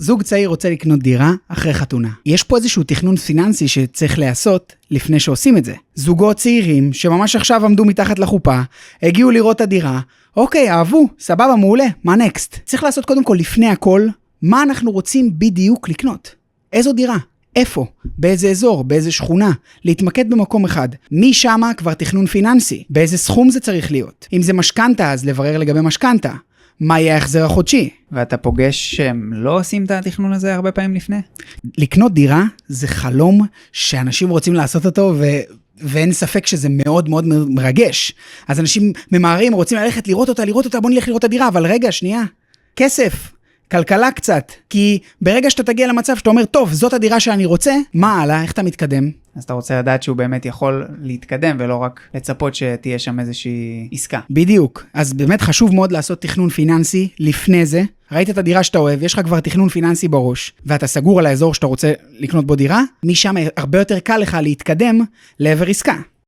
זוג צעיר רוצה לקנות דירה אחרי חתונה. יש פה איזשהו תכנון פיננסי שצריך לעשות לפני שעושים את זה. זוגות צעירים שממש עכשיו עמדו מתחת לחופה, הגיעו לראות את הדירה, אוקיי, אהבו, סבבה, מעולה, מה נקסט? צריך לעשות קודם כל לפני הכל, מה אנחנו רוצים בדיוק לקנות. איזו דירה? איפה? באיזה אזור? באיזה שכונה? להתמקד במקום אחד. משם כבר תכנון פיננסי. באיזה סכום זה צריך להיות? אם זה משכנתה, אז לברר לגבי משכנתה. מה יהיה ההחזר החודשי? ואתה פוגש שהם לא עושים את התכנון הזה הרבה פעמים לפני? לקנות דירה זה חלום שאנשים רוצים לעשות אותו ואין ספק שזה מאוד מאוד מרגש. אז אנשים ממהרים, רוצים ללכת לראות אותה, בוא נלך לראות את הדירה, אבל רגע, שנייה, כסף, כלכלה קצת, כי ברגע שאתה תגיע למצב שאתה אומר, טוב, זאת הדירה שאני רוצה, מה הלאה, איך אתה מתקדם? אז אתה רוצה לדעת שהוא באמת יכול להתקדם, ולא רק לצפות שתהיה שם איזושהי עסקה. בדיוק, אז באמת חשוב מאוד לעשות תכנון פיננסי לפני זה. ראית את הדירה שאתה אוהב, יש לך כבר תכנון פיננסי בראש, ואתה סגור על האזור שאתה רוצה לקנות בו דירה, משם הרבה יותר קל לך להתקדם לעבר עסקה.